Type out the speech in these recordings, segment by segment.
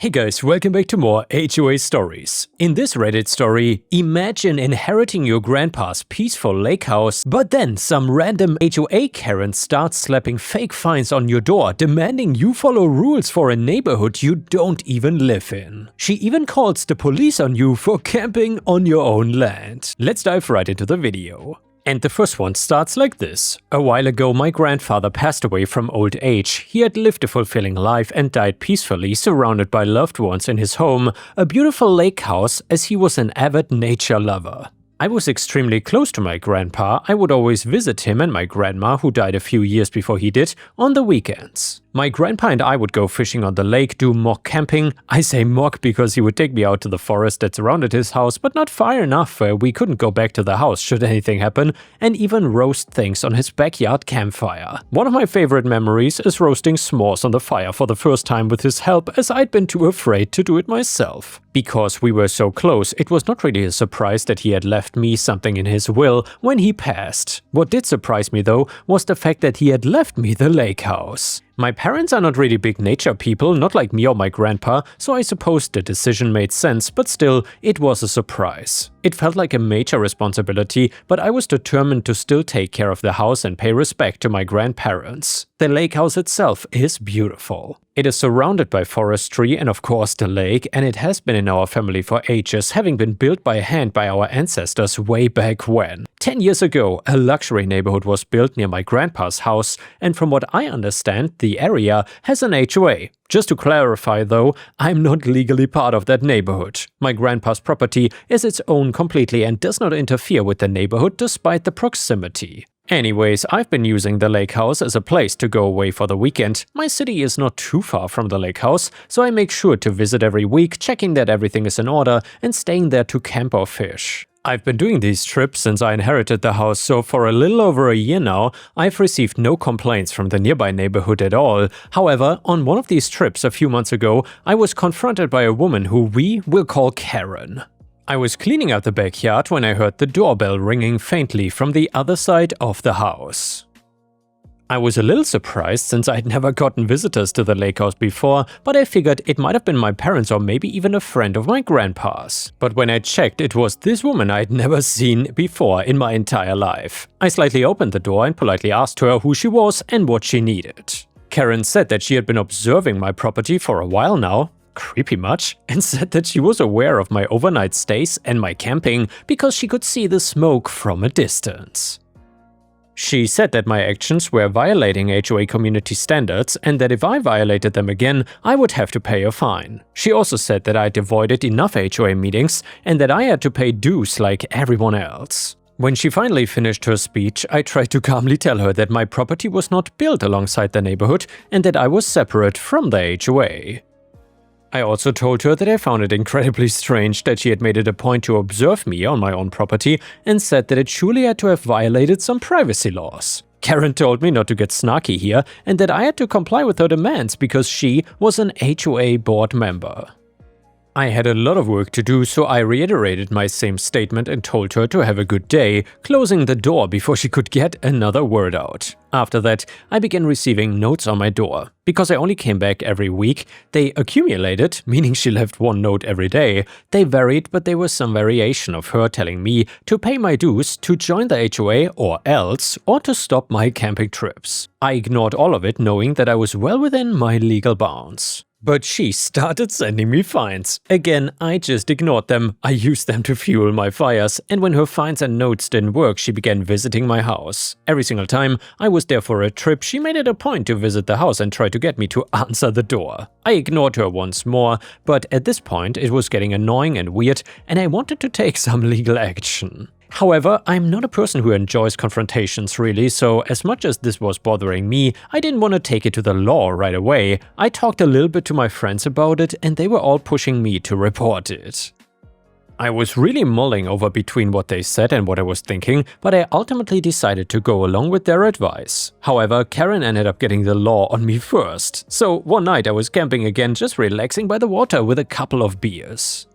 Hey guys, welcome back to more HOA stories. In this Reddit story, imagine inheriting your grandpa's peaceful lake house, but then some random HOA Karen starts slapping fake fines on your door, demanding you follow rules for a neighborhood you don't even live in. She even calls the police on you for camping on your own land. Let's dive right into the video. And the first one starts like this. A while ago, my grandfather passed away from old age. He had lived a fulfilling life and died peacefully, surrounded by loved ones in his home, a beautiful lake house, as he was an avid nature lover. I was extremely close to my grandpa. I would always visit him and my grandma, who died a few years before he did, on the weekends. My grandpa and I would go fishing on the lake, do mock camping. I say mock because he would take me out to the forest that surrounded his house, but not far enough where we couldn't go back to the house should anything happen, and even roast things on his backyard campfire. One of my favorite memories is roasting s'mores on the fire for the first time with his help, as I'd been too afraid to do it myself. Because we were so close, it was not really a surprise that he had left me something in his will when he passed. What did surprise me though was the fact that he had left me the lake house. My parents are not really big nature people, not like me or my grandpa, so I suppose the decision made sense, but still, it was a surprise. It felt like a major responsibility, but I was determined to still take care of the house and pay respect to my grandparents. The lake house itself is beautiful. It is surrounded by forestry and of course the lake, and it has been in our family for ages, having been built by hand by our ancestors way back when. 10 years ago, a luxury neighborhood was built near my grandpa's house, and from what I understand, the area has an HOA. Just to clarify though, I'm not legally part of that neighborhood. My grandpa's property is its own completely and does not interfere with the neighborhood despite the proximity. Anyways, I've been using the lake house as a place to go away for the weekend. My city is not too far from the lake house, so I make sure to visit every week, checking that everything is in order and staying there to camp or fish. I've been doing these trips since I inherited the house, so for a little over a year now, I've received no complaints from the nearby neighborhood at all. However, on one of these trips a few months ago, I was confronted by a woman who we will call Karen. I was cleaning out the backyard when I heard the doorbell ringing faintly from the other side of the house. I was a little surprised since I'd never gotten visitors to the lake house before, but I figured it might have been my parents or maybe even a friend of my grandpa's. But when I checked, it was this woman I'd never seen before in my entire life. I slightly opened the door and politely asked her who she was and what she needed. Karen said that she had been observing my property for a while now, creepy much, and said that she was aware of my overnight stays and my camping because she could see the smoke from a distance. She said that my actions were violating HOA community standards and that if I violated them again, I would have to pay a fine. She also said that I'd avoided enough HOA meetings and that I had to pay dues like everyone else. When she finally finished her speech, I tried to calmly tell her that my property was not built alongside the neighborhood and that I was separate from the HOA. I also told her that I found it incredibly strange that she had made it a point to observe me on my own property and said that it surely had to have violated some privacy laws. Karen told me not to get snarky here and that I had to comply with her demands because she was an HOA board member. I had a lot of work to do, so I reiterated my same statement and told her to have a good day, closing the door before she could get another word out. After that, I began receiving notes on my door. Because I only came back every week, they accumulated, meaning she left one note every day. They varied, but there was some variation of her telling me to pay my dues, to join the HOA or else, or to stop my camping trips. I ignored all of it, knowing that I was well within my legal bounds. But she started sending me fines. Again, I just ignored them. I used them to fuel my fires, and when her fines and notes didn't work, she began visiting my house. Every single time I was there for a trip, she made it a point to visit the house and try to get me to answer the door. I ignored her once more, but at this point it was getting annoying and weird, and I wanted to take some legal action. However, I'm not a person who enjoys confrontations really, so as much as this was bothering me, I didn't want to take it to the law right away. I talked a little bit to my friends about it and they were all pushing me to report it. I was really mulling over between what they said and what I was thinking, but I ultimately decided to go along with their advice. However, Karen ended up getting the law on me first. So one night I was camping again, just relaxing by the water with a couple of beers.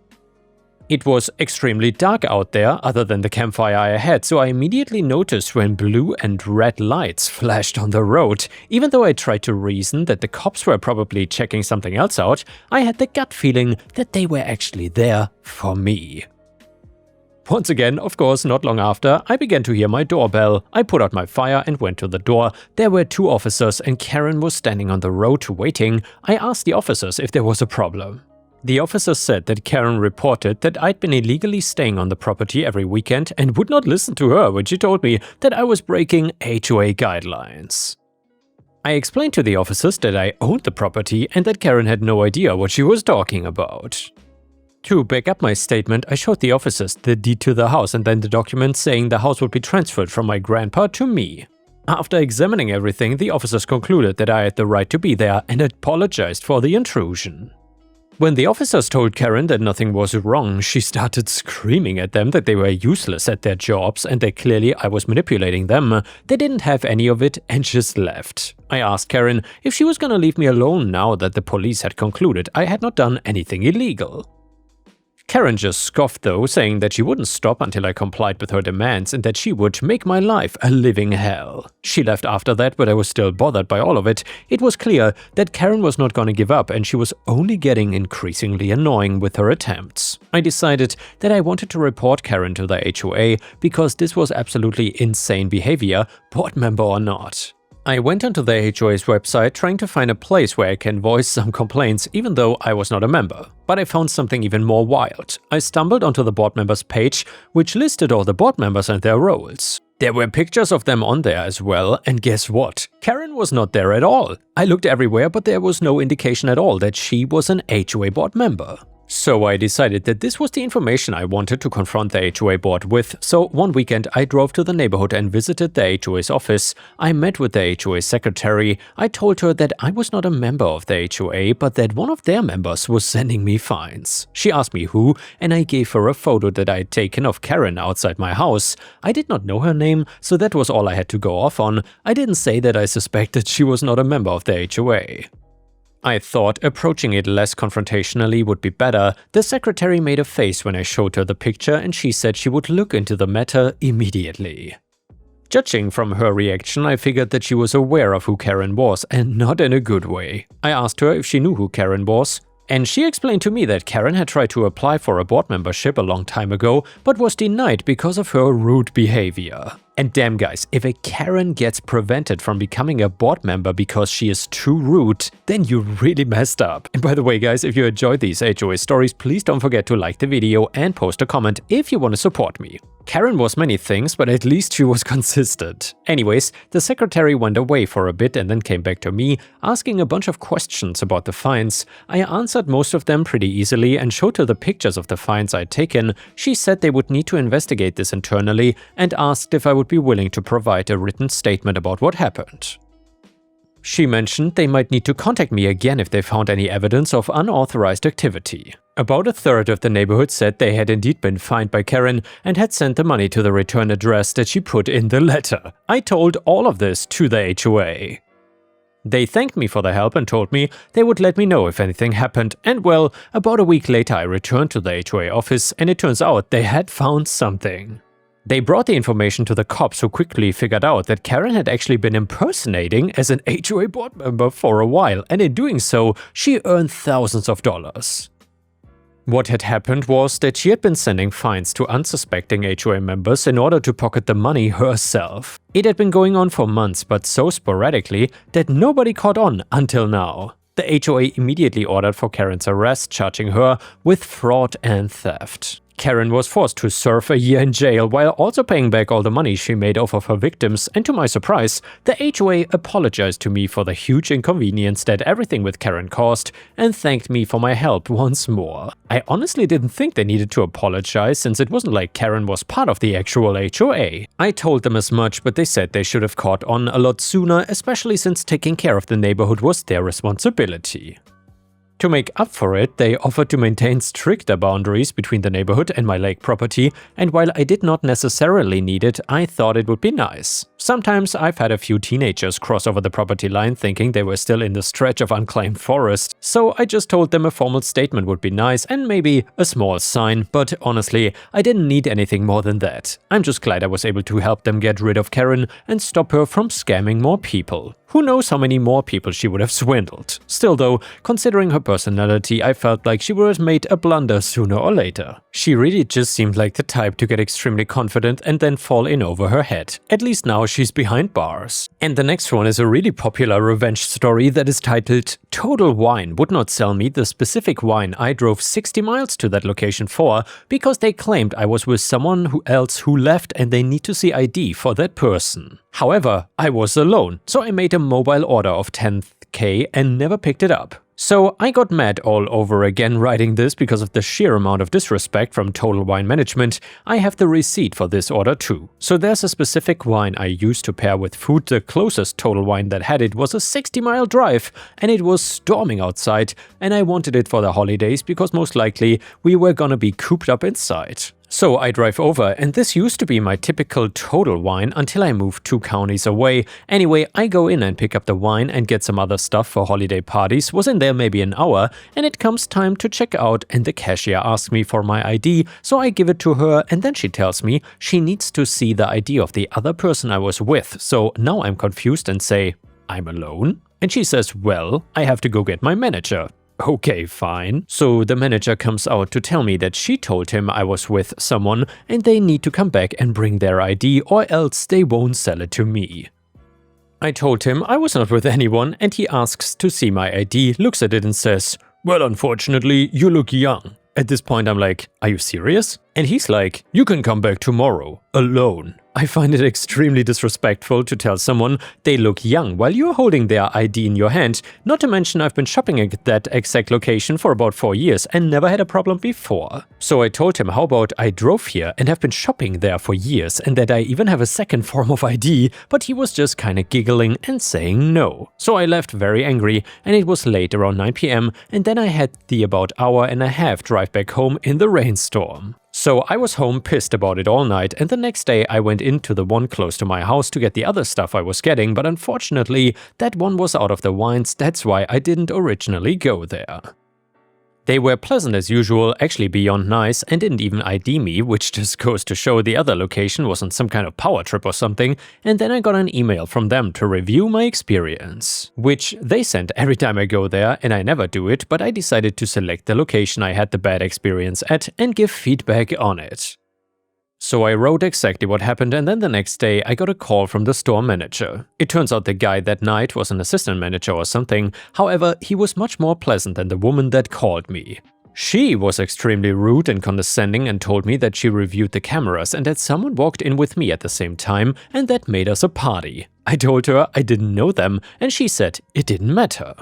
It was extremely dark out there other than the campfire I had, so I immediately noticed when blue and red lights flashed on the road. Even though I tried to reason that the cops were probably checking something else out, I had the gut feeling that they were actually there for me. Once again, of course, not long after, I began to hear my doorbell. I put out my fire and went to the door. There were 2 officers and Karen was standing on the road waiting. I asked the officers if there was a problem. The officer said that Karen reported that I'd been illegally staying on the property every weekend and would not listen to her when she told me that I was breaking HOA guidelines. I explained to the officers that I owned the property and that Karen had no idea what she was talking about. To back up my statement, I showed the officers the deed to the house and then the document saying the house would be transferred from my grandpa to me. After examining everything, the officers concluded that I had the right to be there and apologized for the intrusion. When the officers told Karen that nothing was wrong, she started screaming at them that they were useless at their jobs and that clearly I was manipulating them. They didn't have any of it and just left. I asked Karen if she was gonna leave me alone now that the police had concluded I had not done anything illegal. Karen just scoffed though, saying that she wouldn't stop until I complied with her demands and that she would make my life a living hell. She left after that, but I was still bothered by all of it. It was clear that Karen was not gonna give up and she was only getting increasingly annoying with her attempts. I decided that I wanted to report Karen to the HOA because this was absolutely insane behavior, board member or not. I went onto the HOA's website trying to find a place where I can voice some complaints even though I was not a member. But I found something even more wild. I stumbled onto the board members page, which listed all the board members and their roles. There were pictures of them on there as well, and guess what? Karen was not there at all. I looked everywhere, but there was no indication at all that she was an HOA board member. So I decided that this was the information I wanted to confront the HOA board with, so one weekend I drove to the neighborhood and visited the HOA's office. I met with the HOA secretary. I told her that I was not a member of the HOA, but that one of their members was sending me fines. She asked me who, and I gave her a photo that I had taken of Karen outside my house. I did not know her name, so that was all I had to go off on. I didn't say that I suspected she was not a member of the HOA. I thought approaching it less confrontationally would be better. The secretary made a face when I showed her the picture and she said she would look into the matter immediately. Judging from her reaction, I figured that she was aware of who Karen was, and not in a good way. I asked her if she knew who Karen was, and she explained to me that Karen had tried to apply for a board membership a long time ago, but was denied because of her rude behavior. And damn guys, if a Karen gets prevented from becoming a board member because she is too rude, then you really messed up. And by the way guys, if you enjoyed these HOA stories, please don't forget to like the video and post a comment if you want to support me. Karen was many things, but at least she was consistent. Anyways, the secretary went away for a bit and then came back to me, asking a bunch of questions about the fines. I answered most of them pretty easily and showed her the pictures of the fines I'd taken. She said they would need to investigate this internally and asked if I would be willing to provide a written statement about what happened. She mentioned they might need to contact me again if they found any evidence of unauthorized activity. About a third of the neighborhood said they had indeed been fined by Karen and had sent the money to the return address that she put in the letter. I told all of this to the HOA. They thanked me for the help and told me they would let me know if anything happened, and well, about a week later I returned to the HOA office and it turns out they had found something. They brought the information to the cops, who quickly figured out that Karen had actually been impersonating as an HOA board member for a while, and in doing so, she earned thousands of dollars. What had happened was that she had been sending fines to unsuspecting HOA members in order to pocket the money herself. It had been going on for months, but so sporadically that nobody caught on until now. The HOA immediately ordered for Karen's arrest, charging her with fraud and theft. Karen was forced to serve a year in jail while also paying back all the money she made off of her victims, and to my surprise, the HOA apologized to me for the huge inconvenience that everything with Karen caused and thanked me for my help once more. I honestly didn't think they needed to apologize, since it wasn't like Karen was part of the actual HOA. I told them as much, but they said they should have caught on a lot sooner, especially since taking care of the neighborhood was their responsibility. To make up for it, they offered to maintain stricter boundaries between the neighborhood and my lake property, and while I did not necessarily need it, I thought it would be nice. Sometimes I've had a few teenagers cross over the property line thinking they were still in the stretch of unclaimed forest, so I just told them a formal statement would be nice and maybe a small sign, but honestly, I didn't need anything more than that. I'm just glad I was able to help them get rid of Karen and stop her from scamming more people. Who knows how many more people she would have swindled. Still though, considering her personality, I felt like she would have made a blunder sooner or later. She really just seemed like the type to get extremely confident and then fall in over her head. At least now she's behind bars. And the next one is a really popular revenge story that is titled Total Wine would not sell me the specific wine I drove 60 miles to that location for because they claimed I was with someone else who left and they need to see ID for that person. However, I was alone, so I made a mobile order of 10k and never picked it up. So I got mad all over again writing this because of the sheer amount of disrespect from Total Wine Management. I have the receipt for this order too. So there's a specific wine I used to pair with food. The closest Total Wine that had it was a 60-mile drive and it was storming outside, and I wanted it for the holidays because most likely we were gonna be cooped up inside. So I drive over, and this used to be my typical Total Wine until I moved 2 counties away. Anyway, I go in and pick up the wine and get some other stuff for holiday parties, was in there maybe an hour, and it comes time to check out and the cashier asks me for my ID, so I give it to her and then she tells me she needs to see the ID of the other person I was with, so now I'm confused and say, I'm alone? And she says, well, I have to go get my manager. Okay, fine. So the manager comes out to tell me that she told him I was with someone and they need to come back and bring their ID or else they won't sell it to me. I told him I was not with anyone and he asks to see my ID, looks at it and says, well, unfortunately, you look young. At this point I'm like, are you serious? And he's like, you can come back tomorrow, alone. I find it extremely disrespectful to tell someone they look young while you're holding their ID in your hand, not to mention I've been shopping at that exact location for about 4 years and never had a problem before. So I told him how about I drove here and have been shopping there for years and that I even have a second form of ID, but he was just kinda giggling and saying no. So I left very angry and it was late around 9 PM and then I had the about hour and a half drive back home in the rainstorm. So I was home pissed about it all night, and the next day I went into the one close to my house to get the other stuff I was getting, but unfortunately that one was out of the wines, that's why I didn't originally go there. They were pleasant as usual, actually beyond nice, and didn't even ID me, which just goes to show the other location was on some kind of power trip or something, and then I got an email from them to review my experience. Which they send every time I go there, and I never do it, but I decided to select the location I had the bad experience at and give feedback on it. So I wrote exactly what happened and then the next day I got a call from the store manager. It turns out the guy that night was an assistant manager or something, however he was much more pleasant than the woman that called me. She was extremely rude and condescending and told me that she reviewed the cameras and that someone walked in with me at the same time and that made us a party. I told her I didn't know them and she said it didn't matter.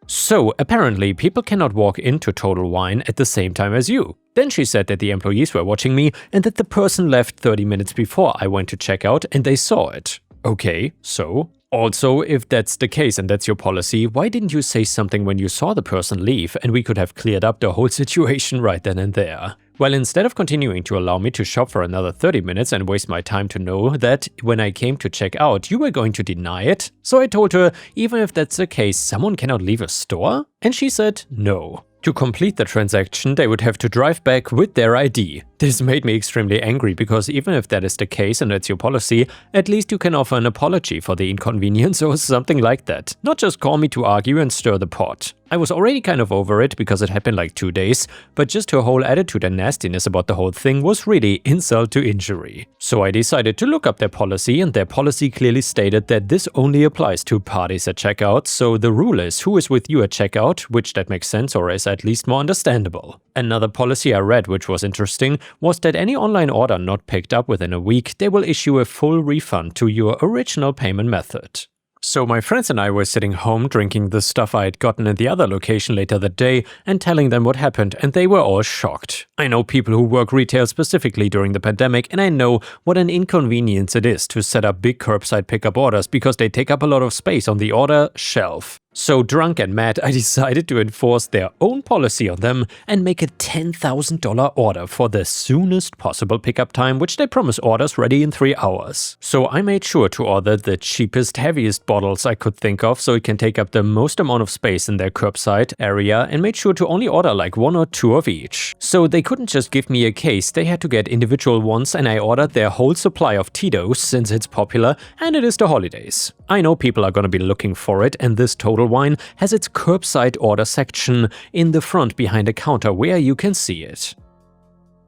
So apparently people cannot walk into Total Wine at the same time as you. Then she said that the employees were watching me and that the person left 30 minutes before I went to check out and they saw it. Okay, so? Also, if that's the case and that's your policy, why didn't you say something when you saw the person leave and we could have cleared up the whole situation right then and there? Well, instead of continuing to allow me to shop for another 30 minutes and waste my time to know that when I came to check out, you were going to deny it? So I told her, even if that's the case, someone cannot leave a store? And she said no. To complete the transaction, they would have to drive back with their ID. This made me extremely angry because even if that is the case and that's your policy, at least you can offer an apology for the inconvenience or something like that. Not just call me to argue and stir the pot. I was already kind of over it because it had been like 2 days, but just her whole attitude and nastiness about the whole thing was really insult to injury. So I decided to look up their policy, and their policy clearly stated that this only applies to parties at checkout, so the rule is who is with you at checkout, which that makes sense or is at least more understandable. Another policy I read, which was interesting, was that any online order not picked up within a week, they will issue a full refund to your original payment method. So my friends and I were sitting home drinking the stuff I had gotten at the other location later that day and telling them what happened, and they were all shocked. I know people who work retail specifically during the pandemic, and I know what an inconvenience it is to set up big curbside pickup orders because they take up a lot of space on the order shelf. So drunk and mad, I decided to enforce their own policy on them and make a $10,000 order for the soonest possible pickup time, which they promise orders ready in 3 hours. So I made sure to order the cheapest, heaviest bottles I could think of so it can take up the most amount of space in their curbside area, and made sure to only order like 1 or 2 of each. So they couldn't just give me a case, they had to get individual ones, and I ordered their whole supply of Tito's since it's popular and it is the holidays. I know people are gonna be looking for it, and this Total Wine has its curbside order section in the front behind a counter where you can see it.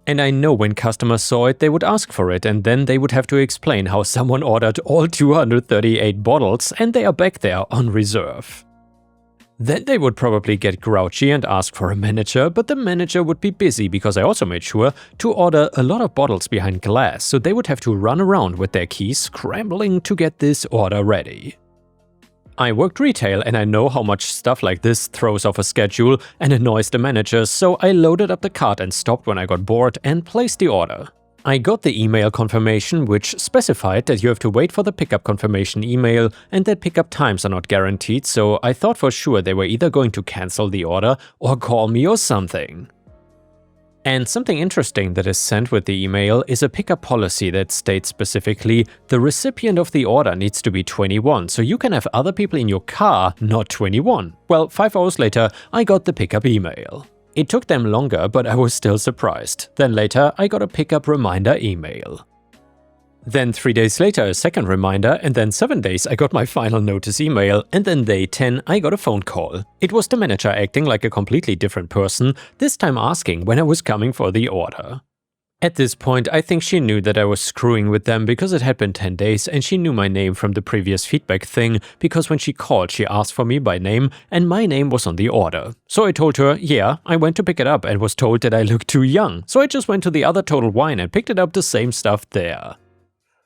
And I know when customers saw it, they would ask for it, and then they would have to explain how someone ordered all 238 bottles and they are back there on reserve. Then they would probably get grouchy and ask for a manager, but the manager would be busy because I also made sure to order a lot of bottles behind glass, so they would have to run around with their keys scrambling to get this order ready. I worked retail and I know how much stuff like this throws off a schedule and annoys the managers, so I loaded up the cart and stopped when I got bored and placed the order. I got the email confirmation, which specified that you have to wait for the pickup confirmation email and that pickup times are not guaranteed, so I thought for sure they were either going to cancel the order or call me or something. And something interesting that is sent with the email is a pickup policy that states specifically the recipient of the order needs to be 21, so you can have other people in your car not 21. Well, 5 hours later, I got the pickup email. It took them longer, but I was still surprised. Then later, I got a pickup reminder email. Then 3 days later, a second reminder, and then 7 days I got my final notice email, and then day 10 I got a phone call. It was the manager acting like a completely different person, this time asking when I was coming for the order. At this point, I think she knew that I was screwing with them because it had been 10 days and she knew my name from the previous feedback thing, because when she called she asked for me by name and my name was on the order. So I told her, yeah, I went to pick it up and was told that I looked too young, so I just went to the other Total Wine and picked it up the same stuff there.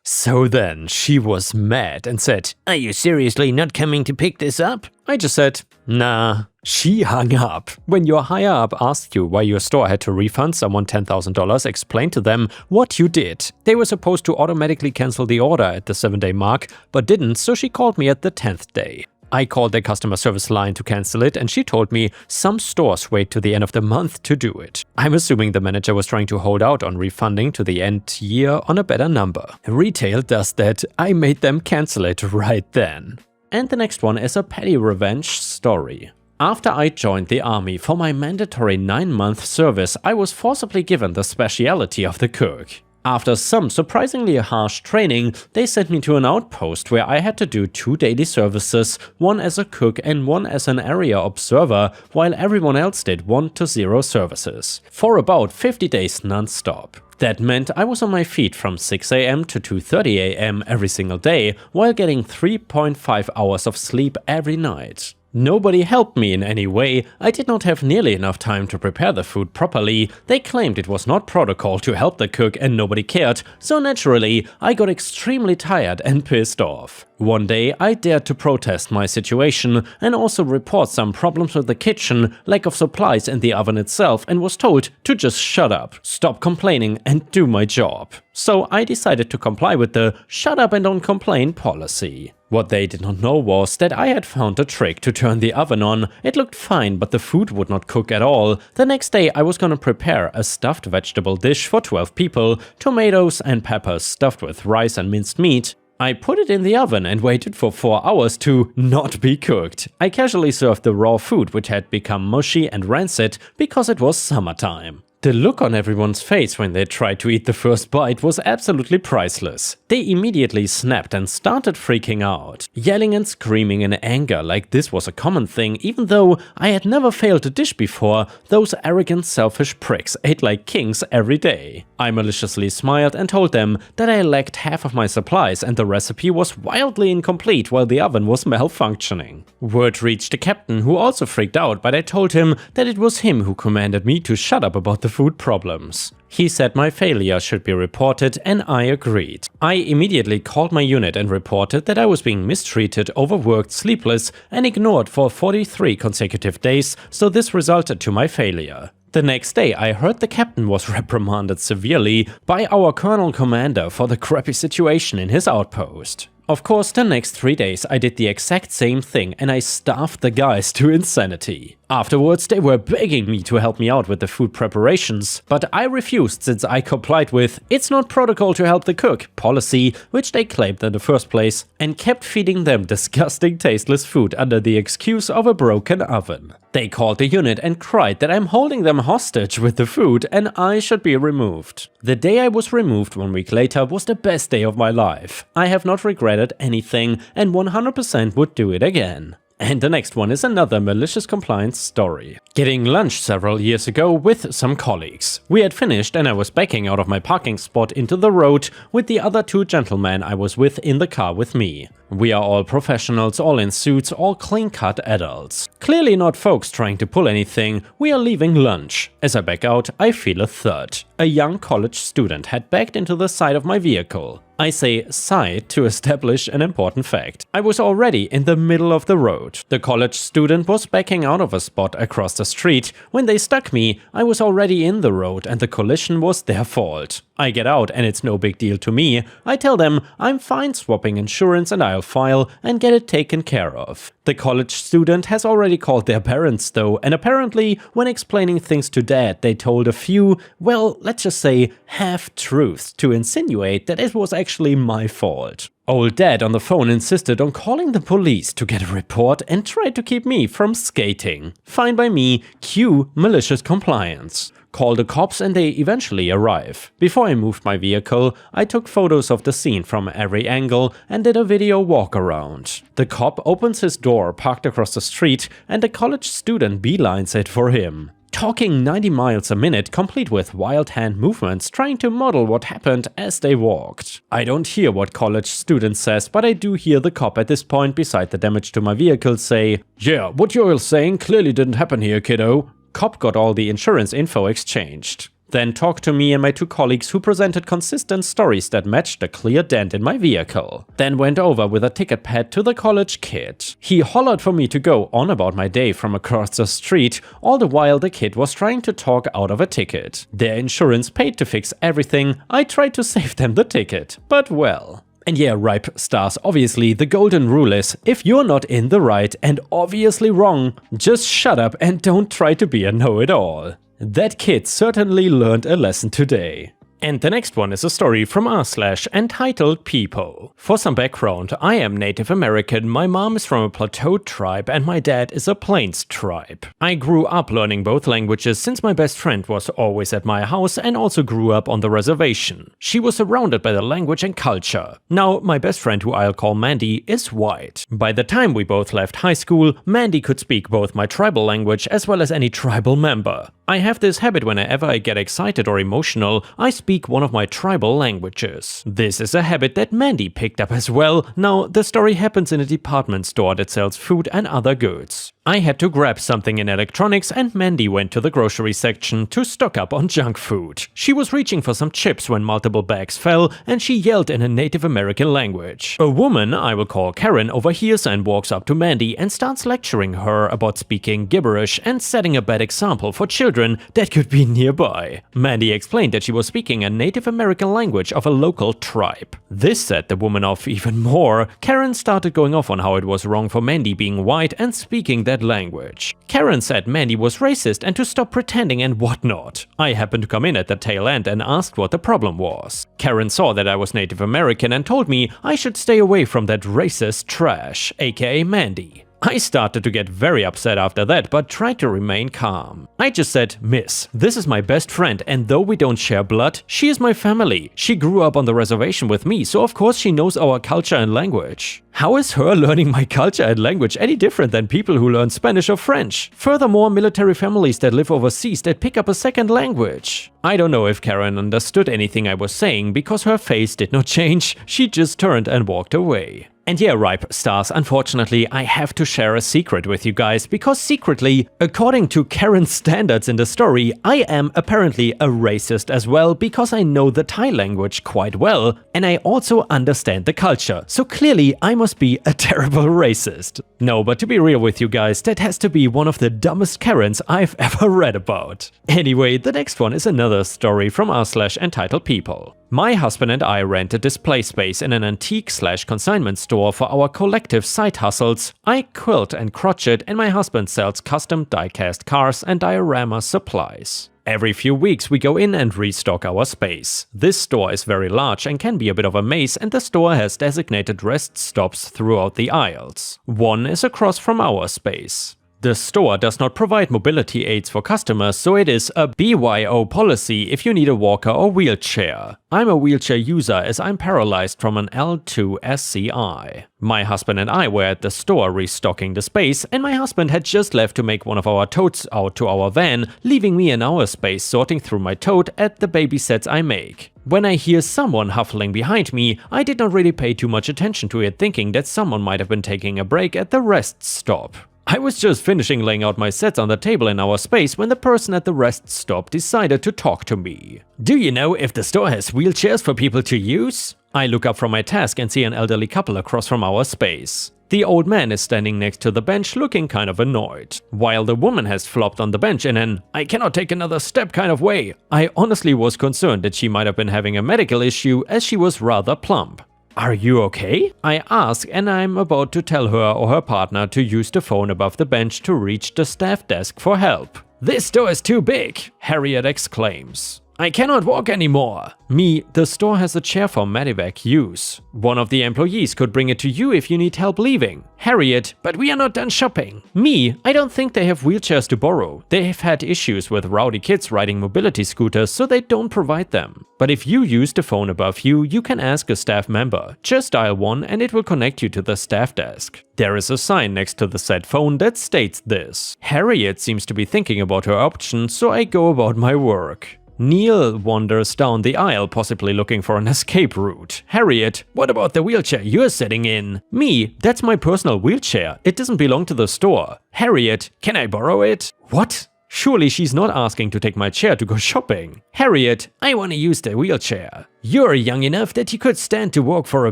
So then she was mad and said, "Are you seriously not coming to pick this up?" I just said, nah. She hung up. When your higher up asked you why your store had to refund someone $10,000, explain to them what you did. They were supposed to automatically cancel the order at the 7-day mark, but didn't, so she called me at the 10th day. I called their customer service line to cancel it, and she told me some stores wait to the end of the month to do it. I'm assuming the manager was trying to hold out on refunding to the end year on a better number. Retail does that. I made them cancel it right then. And the next one is a petty revenge story. After I joined the army for my mandatory 9-month service, I was forcibly given the specialty of the cook. After some surprisingly harsh training, they sent me to an outpost where I had to do 2 daily services, one as a cook and one as an area observer, while everyone else did 1 to 0 services, for about 50 days non-stop. That meant I was on my feet from 6 AM to 2:30 AM every single day, while getting 3.5 hours of sleep every night. Nobody helped me in any way. I did not have nearly enough time to prepare the food properly. They claimed it was not protocol to help the cook and nobody cared, so naturally I got extremely tired and pissed off. One day I dared to protest my situation and also report some problems with the kitchen, lack of supplies and the oven itself, and was told to just shut up, stop complaining and do my job. So I decided to comply with the shut up and don't complain policy. What they did not know was that I had found a trick to turn the oven on. It looked fine, but the food would not cook at all. The next day I was gonna prepare a stuffed vegetable dish for 12 people, tomatoes and peppers stuffed with rice and minced meat. I put it in the oven and waited for 4 hours to not be cooked. I casually served the raw food, which had become mushy and rancid because it was summertime. The look on everyone's face when they tried to eat the first bite was absolutely priceless. They immediately snapped and started freaking out, yelling and screaming in anger like this was a common thing, even though I had never failed a dish before. Those arrogant, selfish pricks ate like kings every day. I maliciously smiled and told them that I lacked half of my supplies and the recipe was wildly incomplete while the oven was malfunctioning. Word reached the captain, who also freaked out, but I told him that it was him who commanded me to shut up about the food problems. He said my failure should be reported and I agreed. I immediately called my unit and reported that I was being mistreated, overworked, sleepless and ignored for 43 consecutive days, so this resulted to my failure. The next day I heard the captain was reprimanded severely by our colonel commander for the crappy situation in his outpost. Of course, the next 3 days I did the exact same thing and I starved the guys to insanity. Afterwards, they were begging me to help me out with the food preparations, but I refused since I complied with "it's not protocol to help the cook" policy, which they claimed in the first place, and kept feeding them disgusting tasteless food under the excuse of a broken oven. They called the unit and cried that I'm holding them hostage with the food and I should be removed. The day I was removed 1 week later was the best day of my life. I have not regretted anything and 100% would do it again. And the next one is another malicious compliance story. Getting lunch several years ago with some colleagues. We had finished and I was backing out of my parking spot into the road with the other 2 gentlemen I was with in the car with me. We are all professionals, all in suits, all clean-cut adults. Clearly not folks trying to pull anything, we are leaving lunch. As I back out, I feel a thud. A young college student had backed into the side of my vehicle. I say side to establish an important fact. I was already in the middle of the road. The college student was backing out of a spot across the street. When they stuck me, I was already in the road and the collision was their fault. I get out and it's no big deal to me. I tell them I'm fine swapping insurance and I'll file and get it taken care of. The college student has already called their parents though, and apparently when explaining things to dad they told a few, well, let's just say half-truths to insinuate that it was actually my fault. Old dad on the phone insisted on calling the police to get a report and tried to keep me from skating. Fine by me, cue malicious compliance. Call the cops and they eventually arrive. Before I moved my vehicle, I took photos of the scene from every angle and did a video walk around. The cop opens his door parked across the street and the college student beelines it for him. Talking 90 miles a minute, complete with wild hand movements, trying to model what happened as they walked. I don't hear what college student says, but I do hear the cop at this point beside the damage to my vehicle say, "Yeah, what you're saying clearly didn't happen here, kiddo." Cop got all the insurance info exchanged. Then talked to me and my 2 colleagues who presented consistent stories that matched a clear dent in my vehicle. Then went over with a ticket pad to the college kid. He hollered for me to go on about my day from across the street, all the while the kid was trying to talk out of a ticket. Their insurance paid to fix everything, I tried to save them the ticket, but well. And yeah, ripe stars, obviously the golden rule is, if you're not in the right and obviously wrong, just shut up and don't try to be a know-it-all. That kid certainly learned a lesson today. And the next one is a story from r/entitledpeople. For some background, I am Native American, my mom is from a Plateau tribe and my dad is a Plains tribe. I grew up learning both languages since my best friend was always at my house and also grew up on the reservation. She was surrounded by the language and culture. Now, my best friend, who I'll call Mandy, is white. By the time we both left high school, Mandy could speak both my tribal language as well as any tribal member. I have this habit whenever I get excited or emotional, I speak one of my tribal languages. This is a habit that Mandy picked up as well. Now, the story happens in a department store that sells food and other goods. I had to grab something in electronics and Mandy went to the grocery section to stock up on junk food. She was reaching for some chips when multiple bags fell and she yelled in a Native American language. A woman, I will call Karen, overhears and walks up to Mandy and starts lecturing her about speaking gibberish and setting a bad example for children that could be nearby. Mandy explained that she was speaking a Native American language of a local tribe. This set the woman off even more. Karen started going off on how it was wrong for Mandy being white and speaking that language. Karen said Mandy was racist and to stop pretending and whatnot. I happened to come in at the tail end and asked what the problem was. Karen saw that I was Native American and told me I should stay away from that racist trash, aka Mandy. I started to get very upset after that, but tried to remain calm. I just said, "Miss, this is my best friend and though we don't share blood, she is my family. She grew up on the reservation with me, so of course she knows our culture and language. How is her learning my culture and language any different than people who learn Spanish or French? Furthermore, military families that live overseas that pick up a second language." I don't know if Karen understood anything I was saying because her face did not change, she just turned and walked away. And yeah, ripe stars, unfortunately, I have to share a secret with you guys, because secretly, according to Karen's standards in the story, I am apparently a racist as well, because I know the Thai language quite well, and I also understand the culture, so clearly I must be a terrible racist. No, but to be real with you guys, that has to be one of the dumbest Karens I've ever read about. Anyway, the next one is another story from r/entitledpeople. My husband and I rented display space in an antique/consignment store for our collective side hustles. I quilt and crochet, and my husband sells custom die-cast cars and diorama supplies. Every few weeks we go in and restock our space. This store is very large and can be a bit of a maze, and the store has designated rest stops throughout the aisles. One is across from our space. The store does not provide mobility aids for customers, so it is a BYO policy if you need a walker or wheelchair. I'm a wheelchair user as I'm paralyzed from an L2 SCI. My husband and I were at the store restocking the space, and my husband had just left to make one of our totes out to our van, leaving me in our space sorting through my tote at the baby sets I make. When I hear someone huffling behind me, I did not really pay too much attention to it, thinking that someone might have been taking a break at the rest stop. I was just finishing laying out my sets on the table in our space when the person at the rest stop decided to talk to me. "Do you know if the store has wheelchairs for people to use?" I look up from my task and see an elderly couple across from our space. The old man is standing next to the bench looking kind of annoyed, while the woman has flopped on the bench in an "I cannot take another step" kind of way. I honestly was concerned that she might have been having a medical issue as she was rather plump. "Are you okay?" I ask, and I'm about to tell her or her partner to use the phone above the bench to reach the staff desk for help. "This store is too big," Harriet exclaims. "I cannot walk anymore." Me, "The store has a chair for medevac use. One of the employees could bring it to you if you need help leaving." Harriet, "But we are not done shopping." Me, "I don't think they have wheelchairs to borrow. They've had issues with rowdy kids riding mobility scooters, so they don't provide them. But if you use the phone above you, you can ask a staff member. Just dial 1 and it will connect you to the staff desk." There is a sign next to the said phone that states this. Harriet seems to be thinking about her options, so I go about my work. Neil wanders down the aisle, possibly looking for an escape route. Harriet, "What about the wheelchair you're sitting in?" Me, "That's my personal wheelchair. It doesn't belong to the store." Harriet, "Can I borrow it?" What? Surely she's not asking to take my chair to go shopping. Harriet, "I want to use the wheelchair." "You're young enough that you could stand to walk for a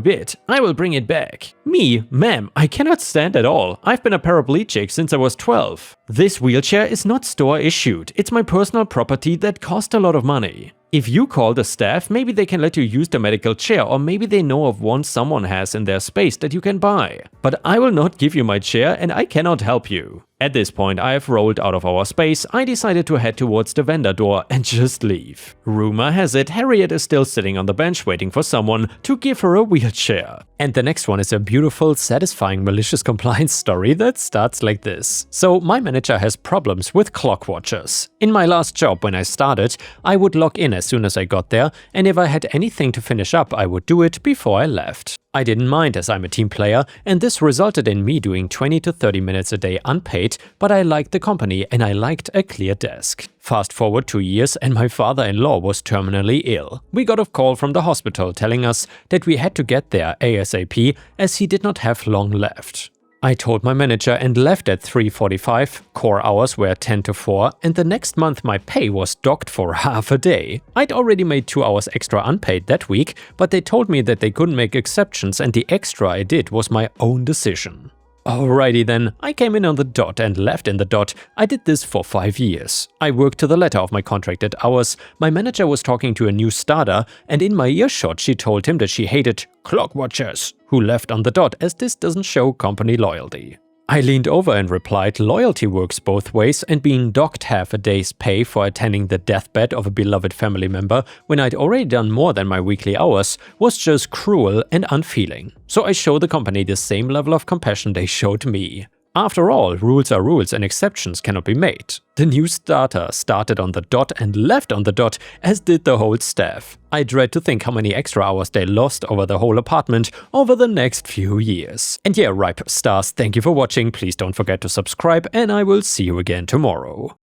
bit. I will bring it back." Me, "Ma'am, I cannot stand at all. I've been a paraplegic since I was 12. This wheelchair is not store issued. It's my personal property that cost a lot of money. If you call the staff, maybe they can let you use the medical chair, or maybe they know of one someone has in their space that you can buy. But I will not give you my chair and I cannot help you." At this point, I have rolled out of our space. I decided to head towards the vendor door and just leave. Rumor has it, Harriet is still sitting on the bench waiting for someone to give her a wheelchair. And the next one is a beautiful, satisfying malicious compliance story that starts like this. So my manager has problems with clock watchers. In my last job when I started, I would log in as soon as I got there, and if I had anything to finish up, I would do it before I left. I didn't mind as I'm a team player, and this resulted in me doing 20 to 30 minutes a day unpaid, but I liked the company and I liked a clear desk. Fast forward 2 years and my father-in-law was terminally ill. We got a call from the hospital telling us that we had to get there ASAP as he did not have long left. I told my manager and left at 3:45, core hours were 10 to 4, and the next month my pay was docked for half a day. I'd already made 2 hours extra unpaid that week, but they told me that they couldn't make exceptions and the extra I did was my own decision. Alrighty then, I came in on the dot and left in the dot. I did this for 5 years. I worked to the letter of my contracted hours. My manager was talking to a new starter, and in my earshot she told him that she hated clock watchers who left on the dot as this doesn't show company loyalty. I leaned over and replied, loyalty works both ways, and being docked half a day's pay for attending the deathbed of a beloved family member when I'd already done more than my weekly hours was just cruel and unfeeling. So I showed the company the same level of compassion they showed me. After all, rules are rules and exceptions cannot be made. The new starter started on the dot and left on the dot, as did the whole staff. I dread to think how many extra hours they lost over the whole apartment over the next few years. And yeah, ripe stars, thank you for watching, please don't forget to subscribe and I will see you again tomorrow.